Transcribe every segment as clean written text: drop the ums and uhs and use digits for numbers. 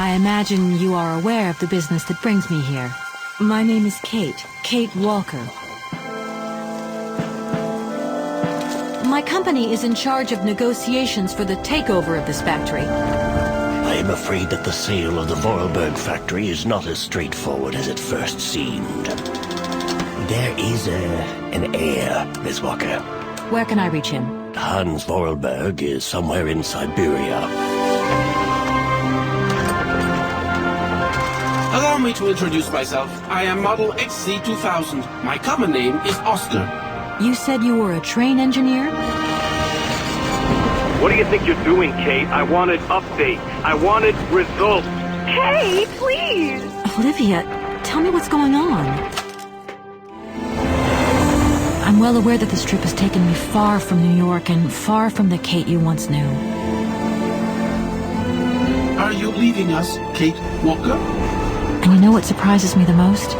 I imagine you are aware of the business that brings me here. My name is Kate Walker. My company is in charge of negotiations for the takeover of this factory. I am afraid that the sale of the Vorarlberg factory is not as straightforward as it first seemed. There is an heir, Miss Walker. Where can I reach him? Hans Vorarlberg is somewhere in Syberia. Allow me to introduce myself. I am Model XC2000. My common name is Oscar. You said you were a train engineer? What do you think you're doing, Kate? I wanted update. I wanted results. Kate, please! Olivia, tell me what's going on. I'm well aware that this trip has taken me far from New York and far from the Kate you once knew. Are you leaving us, Kate Walker? And you know what surprises me the most?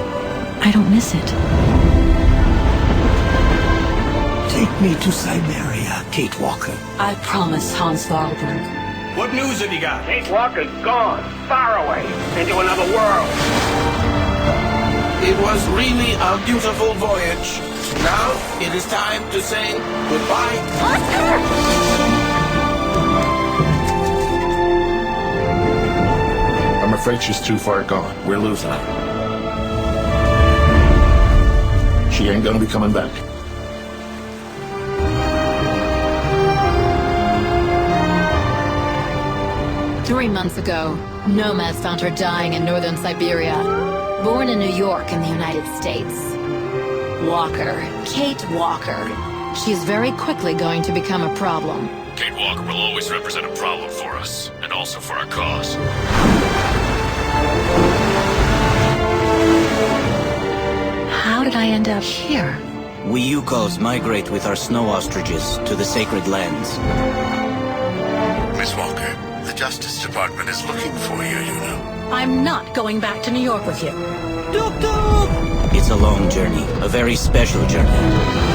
I don't miss it. Take me to Syberia, Kate Walker. I promise, Hans Vorarlberg. What news have you got? Kate Walker's gone. Far away. Into another world. It was really a beautiful voyage. Now it is time to say goodbye. Oscar! I'm afraid she's too far gone. We're losing her. She ain't gonna be coming back. Three months ago, nomads found her dying in northern Syberia. Born in New York in the United States. Walker. Kate Walker. She's very quickly going to become a problem. Kate Walker will always represent a problem for us, and also for our cause. How did I end up here? We Yukos migrate with our snow ostriches to the sacred lands. Miss Walker, the Justice Department is looking for you, you know. I'm not going back to New York with you. It's a long journey, a very special journey.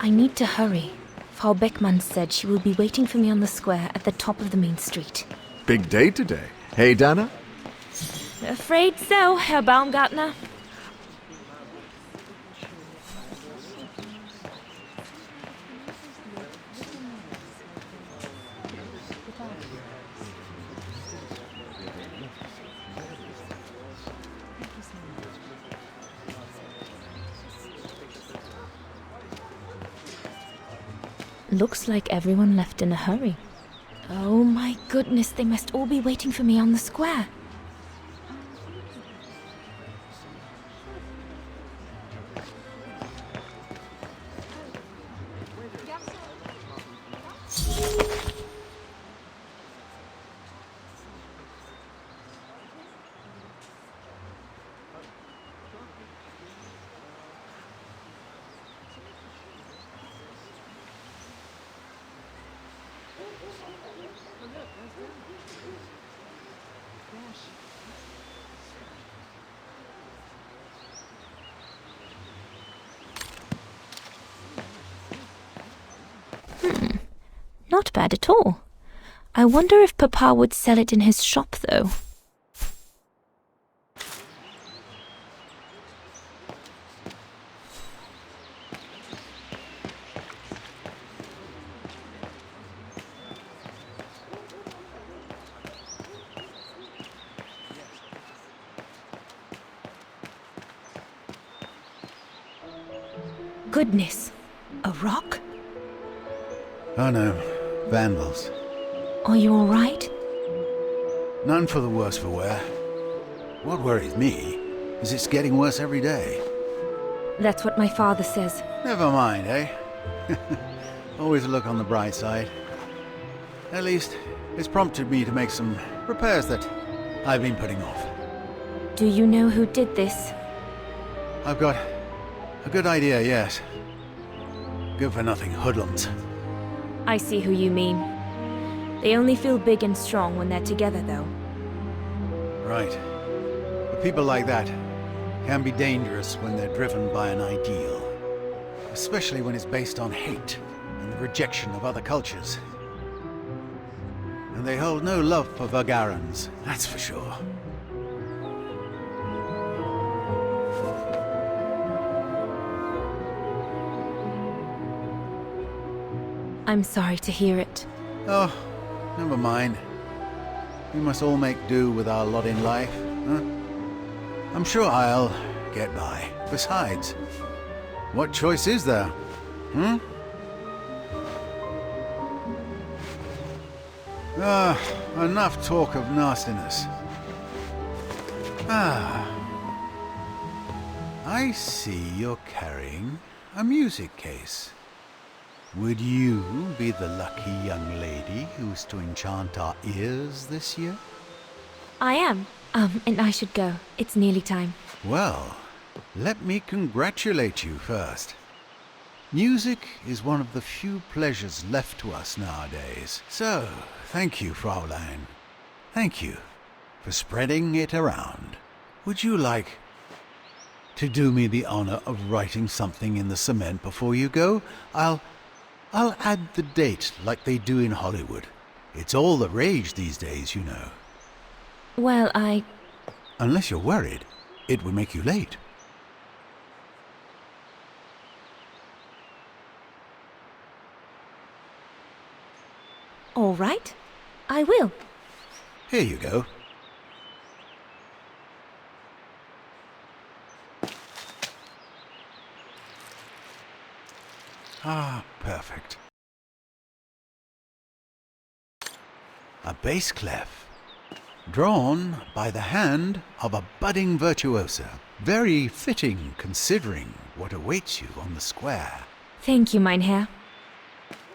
I need to hurry. Frau Beckmann said she will be waiting for me on the square at the top of the main street. Big day today. Hey, Dana? Afraid so, Herr Baumgartner. Looks like everyone left in a hurry. Oh my goodness, they must all be waiting for me on the square. Not bad at all. I wonder if Papa would sell it in his shop, though. Goodness, a rock? Oh no, vandals. Are you all right? None for the worse for wear. What worries me is it's getting worse every day. That's what my father says. Never mind, eh? Always look on the bright side. At least, it's prompted me to make some repairs that I've been putting off. Do you know who did this? I've got a good idea, yes. Good-for-nothing hoodlums. I see who you mean. They only feel big and strong when they're together, though. Right. But people like that can be dangerous when they're driven by an ideal. Especially when it's based on hate and the rejection of other cultures. And they hold no love for Vagarans, that's for sure. I'm sorry to hear it. Oh, never mind. We must all make do with our lot in life, huh? I'm sure I'll get by. Besides, what choice is there? Enough talk of nastiness. I see you're carrying a music case. Would you be the lucky young lady who's to enchant our ears this year? I am. And I should go. It's nearly time. Well, let me congratulate you first. Music is one of the few pleasures left to us nowadays. So, thank you, Fraulein. Thank you for spreading it around. Would you like to do me the honor of writing something in the cement before you go? I'll add the date like they do in Hollywood. It's all the rage these days, you know. Well, Unless you're worried, it would make you late. All right. I will. Here you go. Perfect. A bass clef, drawn by the hand of a budding virtuosa. Very fitting, considering what awaits you on the square. Thank you, mein Herr.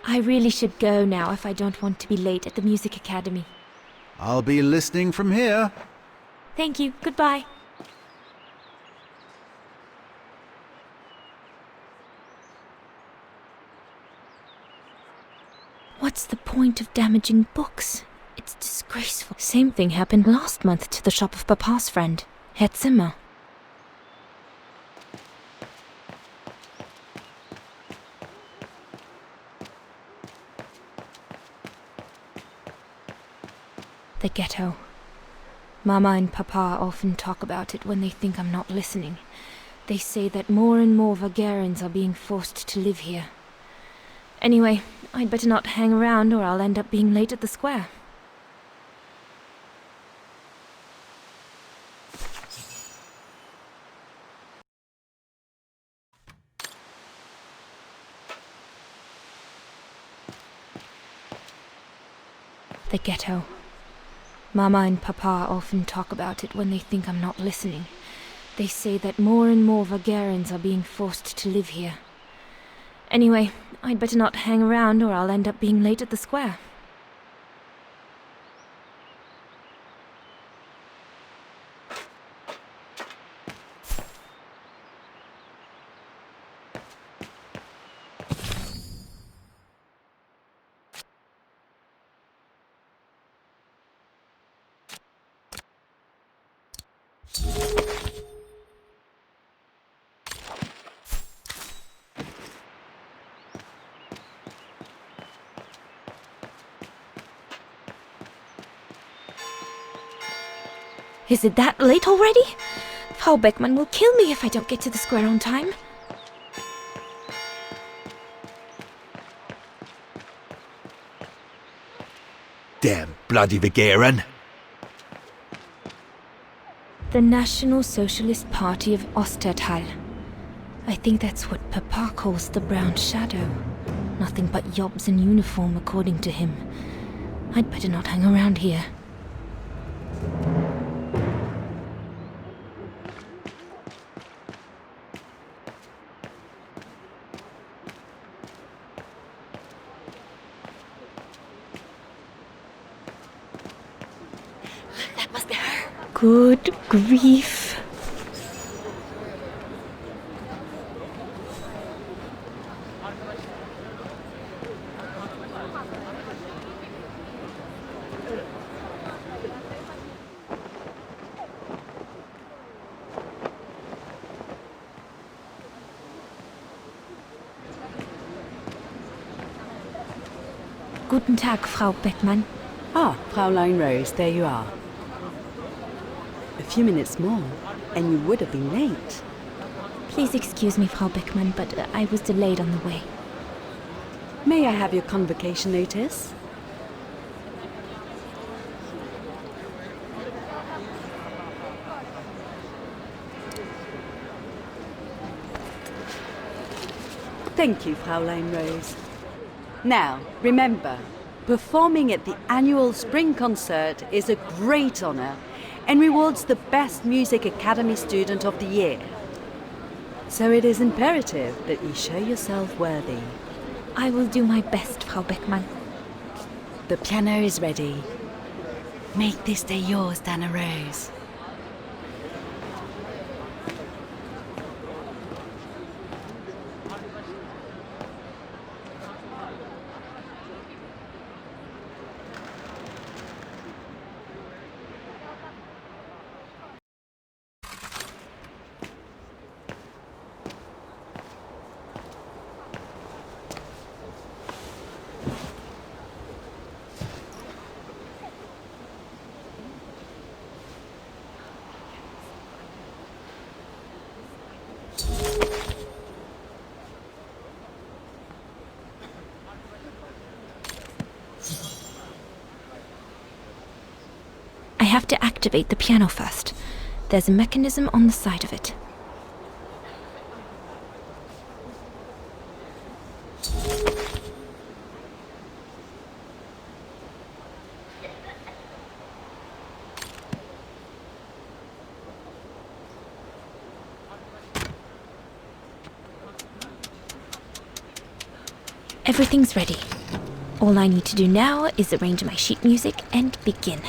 I really should go now if I don't want to be late at the music academy. I'll be listening from here. Thank you. Goodbye. What's the point of damaging books? It's disgraceful. Same thing happened last month to the shop of Papa's friend, Herr Zimmer. The ghetto. Mama and Papa often talk about it when they think I'm not listening. They say that more and more Vaghens are being forced to live here. Anyway, I'd better not hang around or I'll end up being late at the square. The ghetto. Mama and Papa often talk about it when they think I'm not listening. They say that more and more Vaghens are being forced to live here. Anyway, I'd better not hang around or I'll end up being late at the square. Is it that late already? Frau Beckmann will kill me if I don't get to the square on time. Damn bloody Vaghen! The National Socialist Party of Osterthal. I think that's what Papa calls the brown shadow. Nothing but yobs in uniform, according to him. I'd better not hang around here. That must be her. Good grief. Guten Tag, Frau Beckmann. Ah, Fräulein Roze, there you are. A few minutes more, and you would have been late. Please excuse me, Frau Beckmann, but I was delayed on the way. May I have your convocation notice? Thank you, Fräulein Roze. Now, remember, performing at the annual spring concert is a great honor and rewards the best music academy student of the year. So it is imperative that you show yourself worthy. I will do my best, Frau Beckmann. The piano is ready. Make this day yours, Dana Roze. I have to activate the piano first. There's a mechanism on the side of it. Everything's ready. All I need to do now is arrange my sheet music and begin.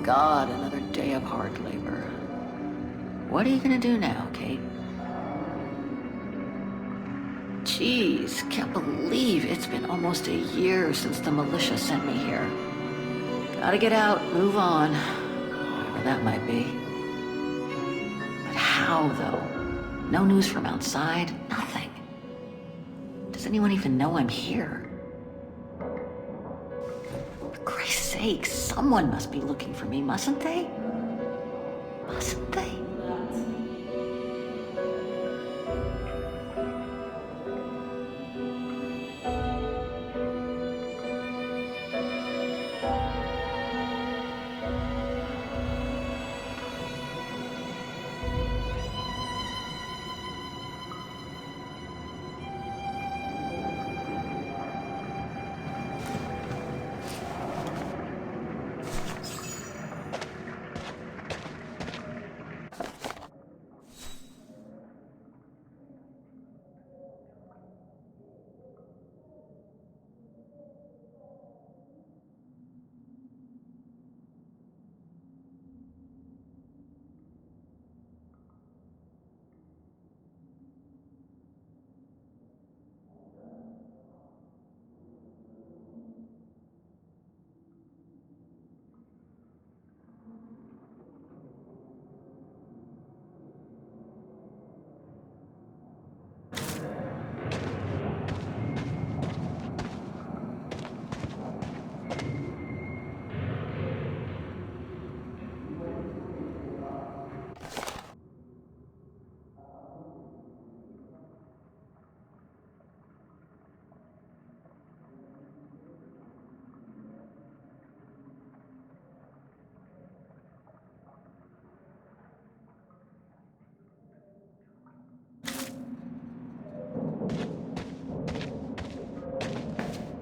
God, another day of hard labor. What are you gonna do now, Kate? Jeez, can't believe it's been almost a year since the militia sent me here. Gotta get out, move on, whatever that might be. But how, though? No news from outside, nothing. Does anyone even know I'm here? For Christ's sake, someone must be looking for me, mustn't they? Mustn't they?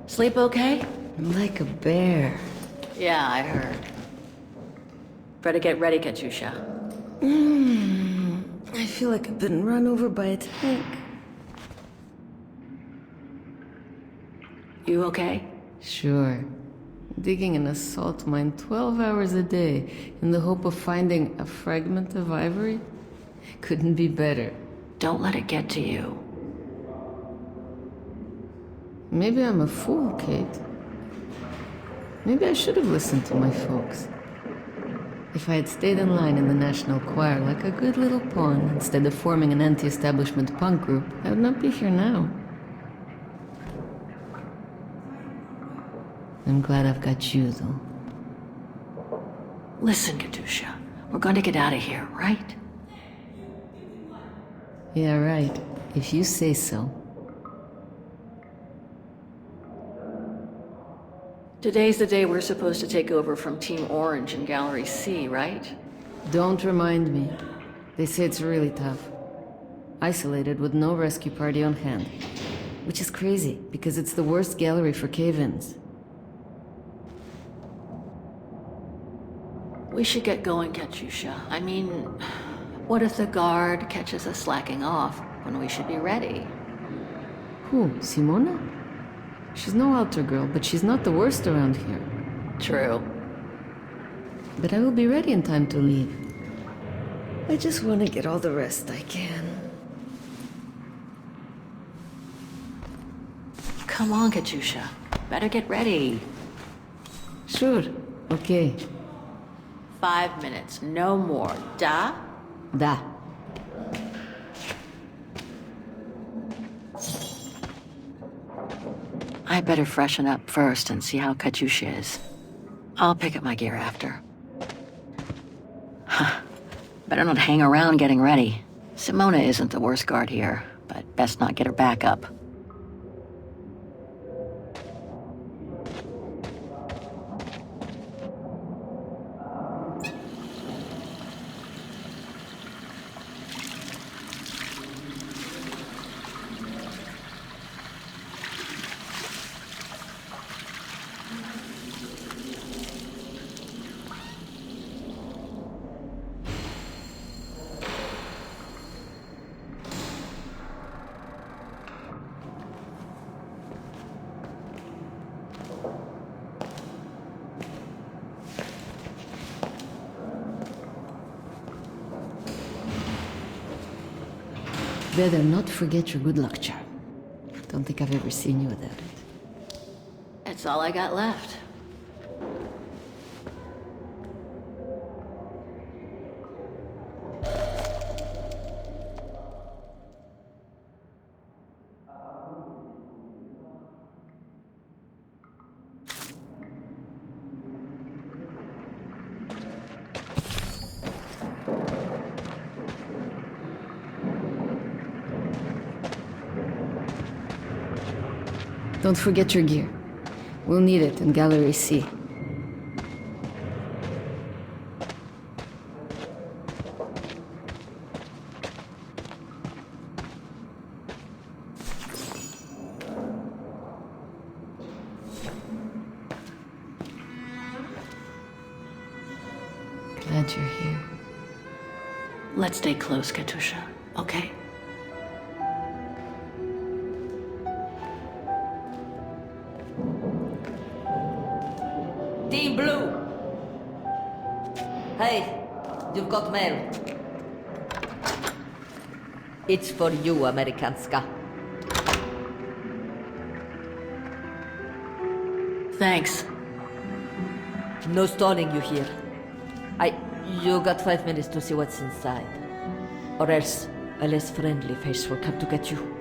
Sleep okay? Like a bear. Yeah, I heard. Better get ready, Katyusha. I feel like I've been run over by a tank. You okay? Sure. Digging an assault mine 12 hours a day in the hope of finding a fragment of ivory? Couldn't be better. Don't let it get to you. Maybe I'm a fool, Kate. Maybe I should have listened to my folks. If I had stayed in line in the National Choir like a good little pawn, instead of forming an anti-establishment punk group, I would not be here now. I'm glad I've got you, though. Listen, Katyusha. We're going to get out of here, right? Yeah, right. If you say so. Today's the day we're supposed to take over from Team Orange in Gallery C, right? Don't remind me. They say it's really tough. Isolated with no rescue party on hand. Which is crazy, because it's the worst gallery for cave-ins. We should get going, Katyusha. I mean, what if the guard catches us slacking off when we should be ready? Who, Simona? She's no altar girl, but she's not the worst around here. True. But I will be ready in time to leave. I just want to get all the rest I can. Come on, Katyusha. Better get ready. Sure. Okay. 5 minutes, no more. Da? Da. I better freshen up first and see how Katyusha is. I'll pick up my gear after. Better not hang around getting ready. Simona isn't the worst guard here, but best not get her back up. Better not forget your good luck charm. Don't think I've ever seen you without it. It's all I got left. Don't forget your gear. We'll need it in Gallery C. Glad you're here. Let's stay close, Katyusha, okay? Team Blue! Hey, you've got mail. It's for you, Amerikanska. Thanks. No stalling you here. You got 5 minutes to see what's inside. Or else a less friendly face will come to get you.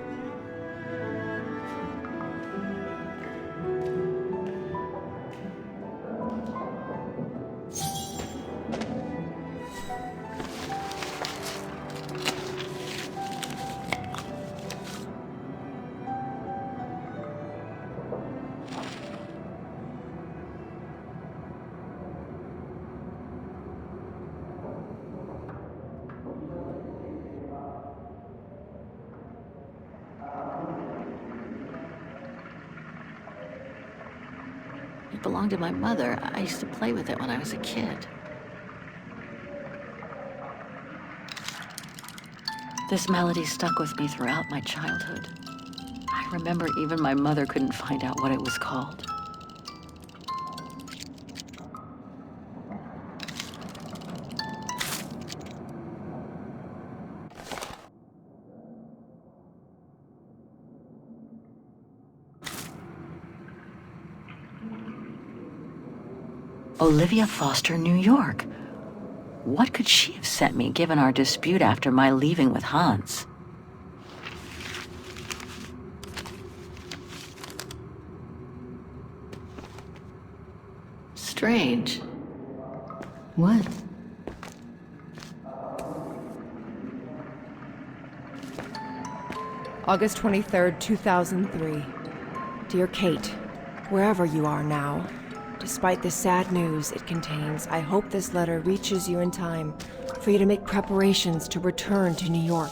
It belonged to my mother. I used to play with it when I was a kid. This melody stuck with me throughout my childhood. I remember even my mother couldn't find out what it was called. Olivia Foster, New York. What could she have sent me, given our dispute after my leaving with Hans? Strange. What? August 23rd, 2003. Dear Kate, wherever you are now, despite the sad news it contains, I hope this letter reaches you in time for you to make preparations to return to New York.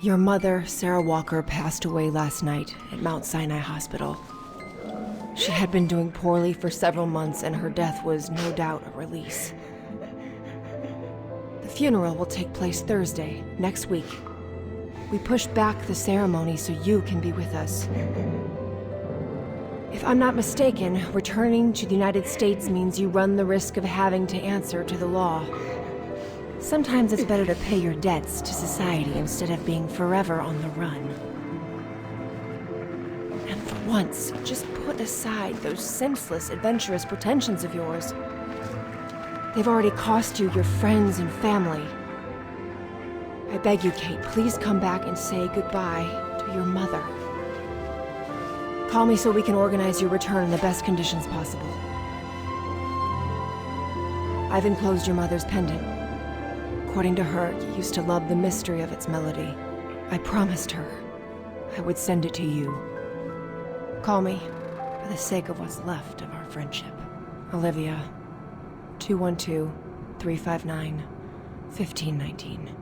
Your mother, Sarah Walker, passed away last night at Mount Sinai Hospital. She had been doing poorly for several months, and her death was no doubt a release. The funeral will take place Thursday, next week. We pushed back the ceremony so you can be with us. If I'm not mistaken, returning to the United States means you run the risk of having to answer to the law. Sometimes it's better to pay your debts to society instead of being forever on the run. And for once, just put aside those senseless, adventurous pretensions of yours. They've already cost you your friends and family. I beg you, Kate, please come back and say goodbye to your mother. Call me so we can organize your return in the best conditions possible. I've enclosed your mother's pendant. According to her, you used to love the mystery of its melody. I promised her I would send it to you. Call me for the sake of what's left of our friendship. Olivia, 212-359-1519.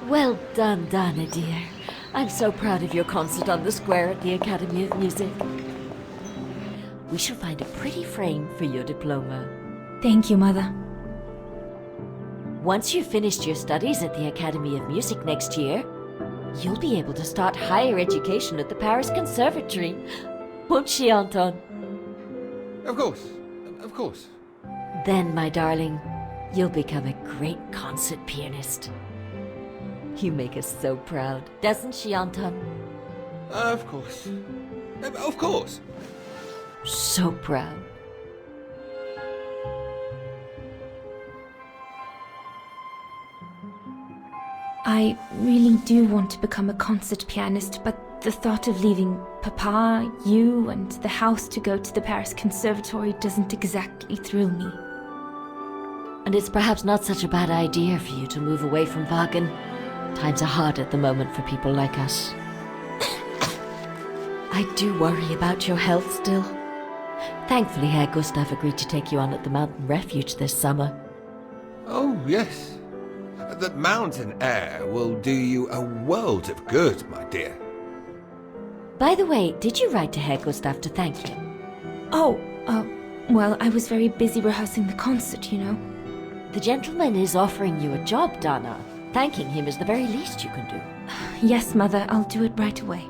Well done, Dana, dear. I'm so proud of your concert on the square at the Academy of Music. We shall find a pretty frame for your diploma. Thank you, Mother. Once you've finished your studies at the Academy of Music next year, you'll be able to start higher education at the Paris Conservatory. Won't she, Anton? Of course. Of course. Then, my darling, you'll become a great concert pianist. You make us so proud, doesn't she, Anton? Of course. Of course. So proud. I really do want to become a concert pianist, but the thought of leaving Papa, you, and the house to go to the Paris conservatory doesn't exactly thrill me. And it's perhaps not such a bad idea for you to move away from Vaghen. Times are hard at the moment for people like us. I do worry about your health still. Thankfully, Herr Gustav agreed to take you on at the mountain refuge this summer. Oh, yes. The mountain air will do you a world of good, my dear. By the way, did you write to Herr Gustav to thank him? Oh, well, I was very busy rehearsing the concert, you know. The gentleman is offering you a job, Dana. Thanking him is the very least you can do. Yes, Mother, I'll do it right away.